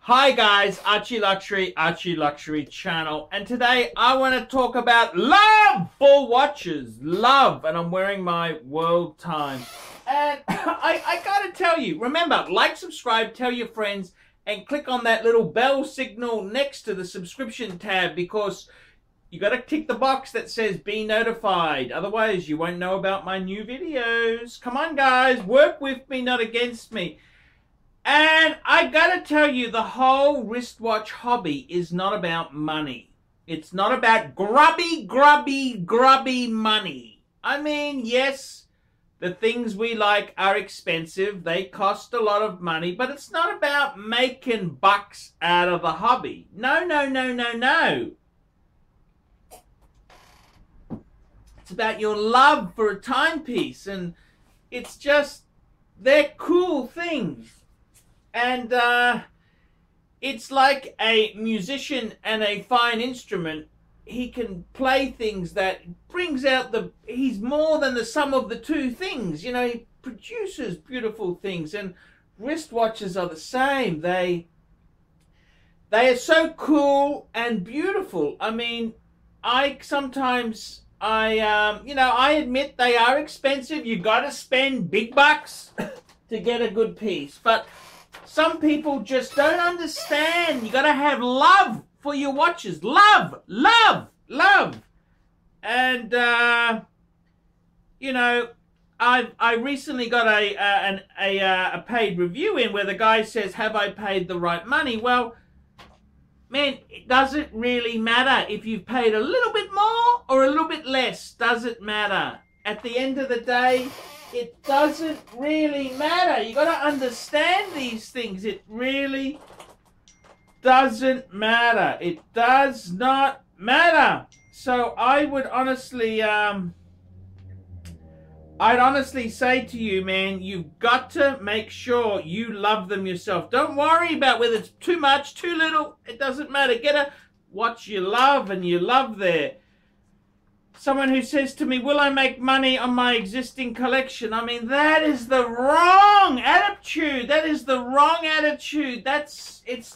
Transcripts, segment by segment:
Hi guys, ArchieLuxury, ArchieLuxury channel, and today I want to talk about love for watches. Love, and I'm wearing my World Time. And I gotta tell you, remember, like, subscribe, tell your friends, and click on that little bell signal next to the subscription tab, because you gotta tick the box that says be notified. Otherwise, you won't know about my new videos. Come on guys, work with me, not against me. And I gotta tell you, the whole wristwatch hobby is not about money. It's not about grubby money. I mean, yes, the things we like are expensive. They cost a lot of money, but it's not about making bucks out of the hobby. No. It's about your love for a timepiece, and it's just, they're cool things. And it's like a musician and a fine instrument. He can play things that brings out he's more than the sum of the two things. You know, he produces beautiful things, and wristwatches are the same. They are so cool and beautiful. I mean, I admit they are expensive. You got to spend big bucks to get a good piece, but some people just don't understand. You got to have love for your watches. Love. And you know, I recently got a paid review in where the guy says, "Have I paid the right money?" Well, man, it doesn't really matter if you've paid a little bit more or a little bit less. Doesn't matter. At the end of the day, it doesn't really matter. You got to understand these things. It really doesn't matter. It does not matter. So I would honestly, I'd honestly say to you, man, you've got to make sure you love them yourself. Don't worry about whether it's too much, too little. It doesn't matter. Get a watch you love and you love there. Someone who says to me, will I make money on my existing collection? I mean, that is the wrong attitude. That is the wrong attitude.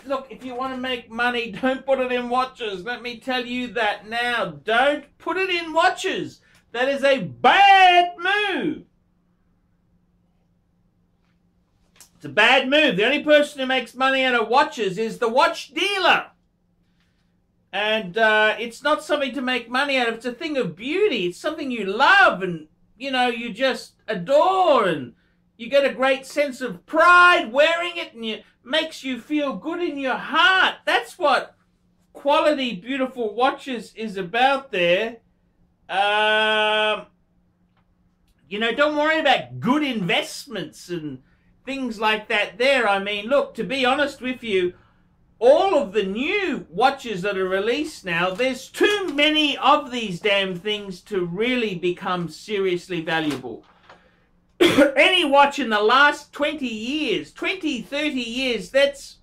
Look, if you want to make money, don't put it in watches. Let me tell you that now. Don't put it in watches. That is a bad move. It's a bad move. The only person who makes money out of watches is the watch dealer. And it's not something to make money out of. It's a thing of beauty. It's something you love and, you know, you just adore, and you get a great sense of pride wearing it, and it makes you feel good in your heart. That's what quality, beautiful watches is about there. You know, don't worry about good investments and things like that there. I mean, look, to be honest with you, all of the new watches that are released now, there's too many of these damn things to really become seriously valuable. Any watch in the last 20 years, 20, 30 years, that's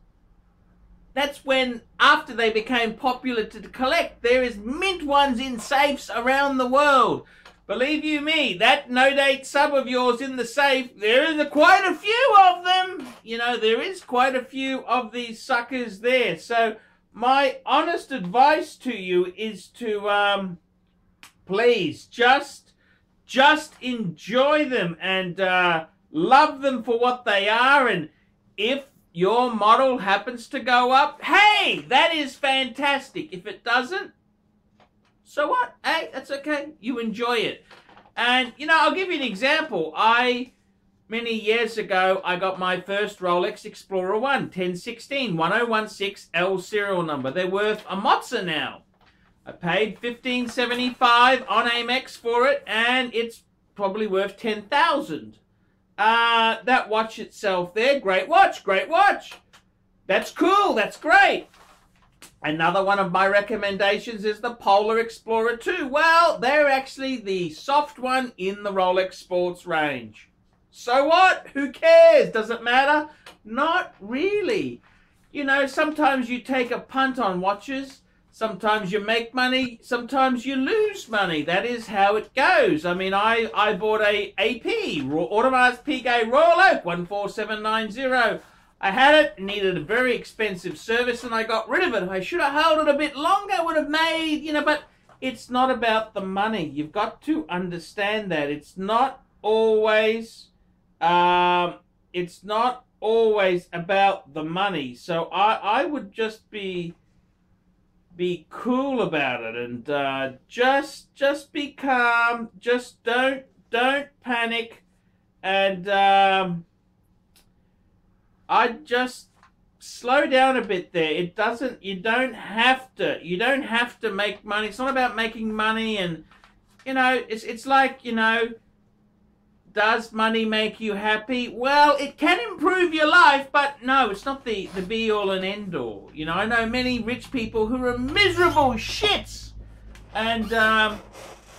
when, after they became popular to collect, there is mint ones in safes around the world. Believe you me, that no-date sub of yours in the safe, there is quite a few of them. You know, there is quite a few of these suckers there. So my honest advice to you is to, please, just enjoy them and love them for what they are. And if your model happens to go up, hey, that is fantastic. If it doesn't, so what? Hey, that's okay. You enjoy it. And, you know, I'll give you an example. Many years ago, I got my first Rolex Explorer 1, 1016, 1016 L serial number. They're worth a mozza now. I paid $15.75 on Amex for it, and it's probably worth $10,000. That watch itself there, great watch, great watch. That's cool, that's great. Another one of my recommendations is the Polar Explorer 2. Well, they're actually the soft one in the Rolex Sports range. So what? Who cares? Does it matter? Not really. You know, sometimes you take a punt on watches. Sometimes you make money. Sometimes you lose money. That is how it goes. I mean, I bought a AP, Audemars Piguet Royal Oak 14790. I had it, needed a very expensive service, and I got rid of it. If I should have held it a bit longer, I would have made, you know, but it's not about the money. You've got to understand that. It's not always about the money. So I would just be cool about it, and just be calm. Just don't panic, and I'd just slow down a bit there. You don't have to make money. It's not about making money, and you know, it's like, you know, does money make you happy? Well, it can improve your life, but no, it's not the be all and end all. You know, I know many rich people who are miserable shits, and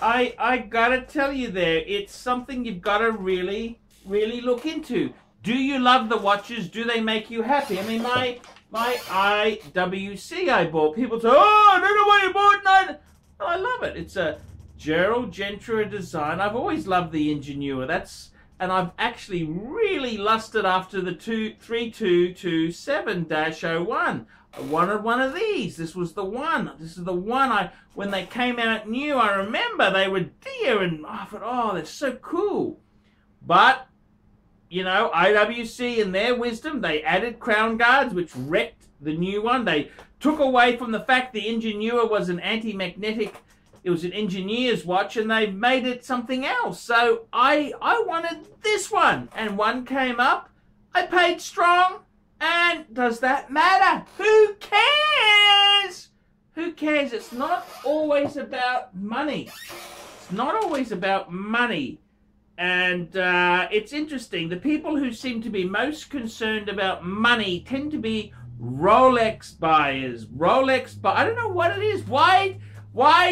I gotta tell you there, it's something you've gotta really look into. Do you love the watches? Do they make you happy? I mean, my IWC I bought, people say, oh, I don't know why you bought that. Well, I love it. It's a Jaeger-LeCoultre design. I've always loved the Ingenua. And I've actually really lusted after the 3227-01. I wanted one of these. This was the one. This is the one when they came out new, I remember they were dear, and I thought, oh, they're so cool. But you know, IWC in their wisdom, they added crown guards, which wrecked the new one. They took away from the fact the Ingenua was an anti-magnetic, it was an engineer's watch, and they've made it something else. So I wanted this one, and one came up. I paid strong, and does that matter? Who cares? Who cares? It's not always about money. It's not always about money. And it's interesting. The people who seem to be most concerned about money tend to be Rolex buyers. I don't know what it is. Why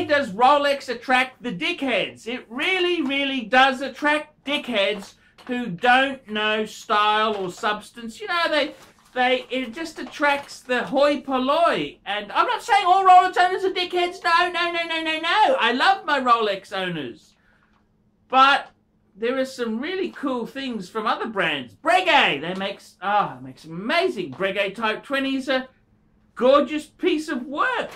does Rolex attract the dickheads? It really does attract dickheads who don't know style or substance. You know, it just attracts the hoi polloi. And I'm not saying all Rolex owners are dickheads. No. I love my Rolex owners. But there are some really cool things from other brands. Breguet, they makes amazing. Breguet Type 20 is a gorgeous piece of work.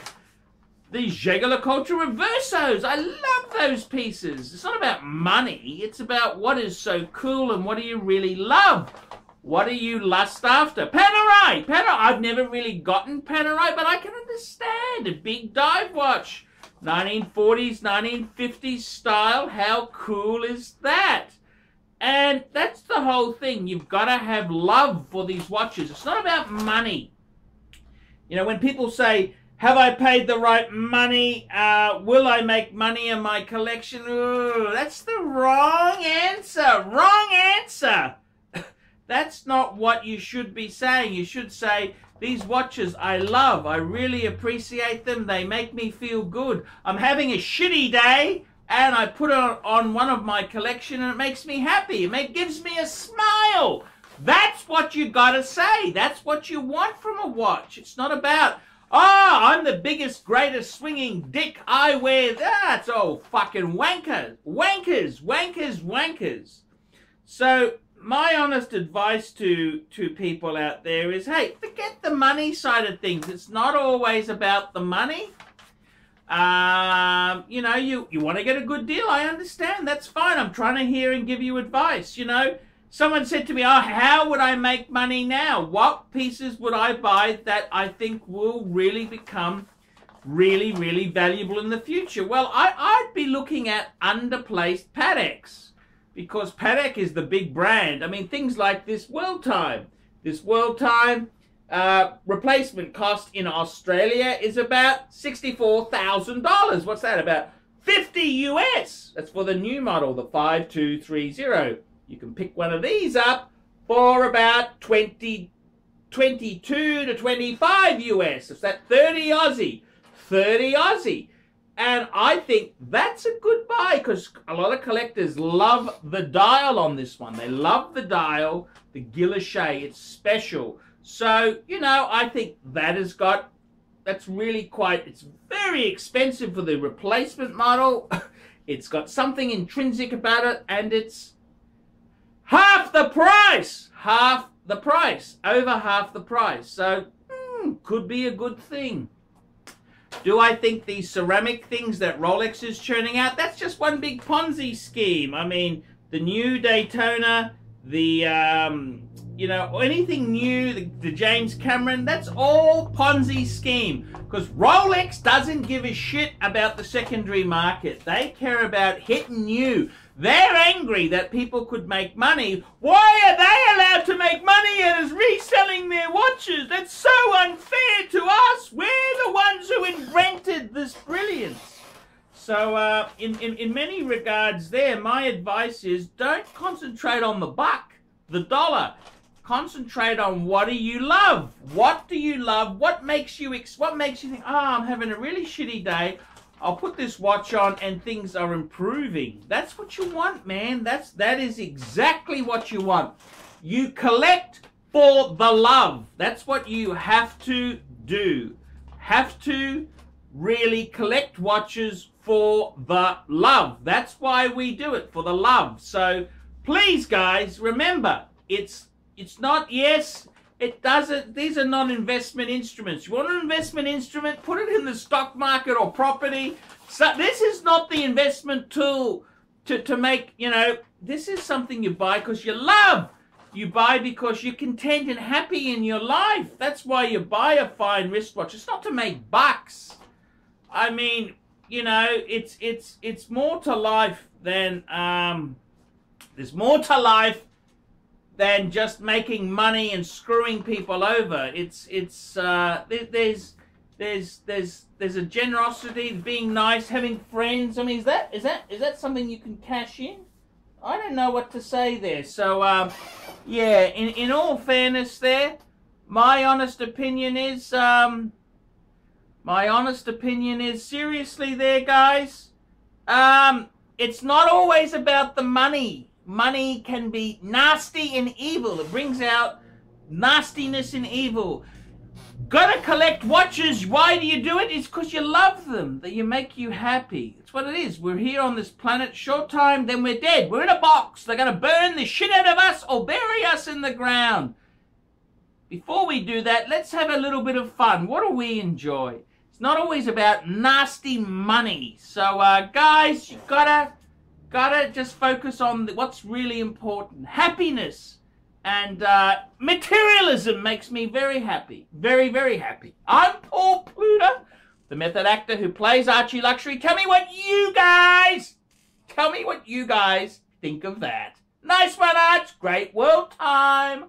These Jaeger-LeCoultre Reversos, I love those pieces. It's not about money, it's about what is so cool and what do you really love. What do you lust after? Panerai, I've never really gotten Panerai, but I can understand a big dive watch. 1940s, 1950s style, how cool is that? And that's the whole thing. You've got to have love for these watches. It's not about money. You know, when people say, have I paid the right money? Will I make money in my collection? Ooh, that's the wrong answer. Wrong answer. That's not what you should be saying. You should say, these watches I love. I really appreciate them. They make me feel good. I'm having a shitty day and I put it on one of my collection and it makes me happy. It gives me a smile. That's what you gotta say. That's what you want from a watch. It's not about, oh, I'm the biggest, greatest swinging dick. I wear that. It's all fucking wankers. Wankers. So my honest advice to people out there is, hey, forget the money side of things. It's not always about the money. You know, you want to get a good deal. I understand. That's fine. I'm trying to hear and give you advice. You know, someone said to me, oh, how would I make money now? What pieces would I buy that I think will really become really valuable in the future? Well, I'd be looking at underplaced Pateks. Because Patek is the big brand. I mean, things like this World Time. This World Time replacement cost in Australia is about $64,000. What's that? About 50 US. That's for the new model, the 5230. You can pick one of these up for about 22 to 25 US. It's that 30 Aussie. 30 Aussie. And I think that's a good buy because a lot of collectors love the dial on this one. They love the dial, the guilloche. It's special. So, you know, I think that's really quite, it's very expensive for the replacement model. It's got something intrinsic about it and it's half the price. the price, over half the price. So, could be a good thing. Do I think these ceramic things that Rolex is churning out, that's just one big Ponzi scheme. I mean, the new Daytona, the, you know, anything new, the James Cameron, that's all Ponzi scheme. Because Rolex doesn't give a shit about the secondary market. They care about hitting you. They're angry that people could make money. Why are they allowed to make money and is reselling their watches? That's so unfair to us. We're the ones who invented this brilliance. So in many regards there, my advice is don't concentrate on the buck, the dollar. Concentrate on what do you love? What do you love? What makes you think, oh, I'm having a really shitty day. I'll put this watch on and things are improving. That's what you want, man. That is exactly what you want. You collect for the love. That's what you have to do. Have to really collect watches for the love. That's why we do it, for the love. So please, guys, remember, it's not, yes, it doesn't, these are not investment instruments. You want an investment instrument, put it in the stock market or property. So this is not the investment tool to make, you know, this is something you buy because you love. You buy because you're content and happy in your life. That's why you buy a fine wristwatch. It's not to make bucks. I mean, you know, it's more to life than, there's more to life than just making money and screwing people over. There's a generosity, being nice, having friends. I mean, is that something you can cash in? I don't know what to say there. So yeah, in all fairness there, my honest opinion is seriously there, guys, it's not always about the money. Money can be nasty and evil. It brings out nastiness and evil. Gotta collect watches. Why do you do it? It's because you love them. That you make you happy. It's what it is. We're here on this planet, short time, then we're dead. We're in a box. They're gonna burn the shit out of us or bury us in the ground. Before we do that, let's have a little bit of fun. What do we enjoy? It's not always about nasty money. So, guys, you gotta just focus on what's really important. Happiness and materialism makes me very happy. Very, very happy. I'm Paul Pluta, the method actor who plays ArchieLuxury. Tell me what you guys think of that. Nice one, Arch. Great world time.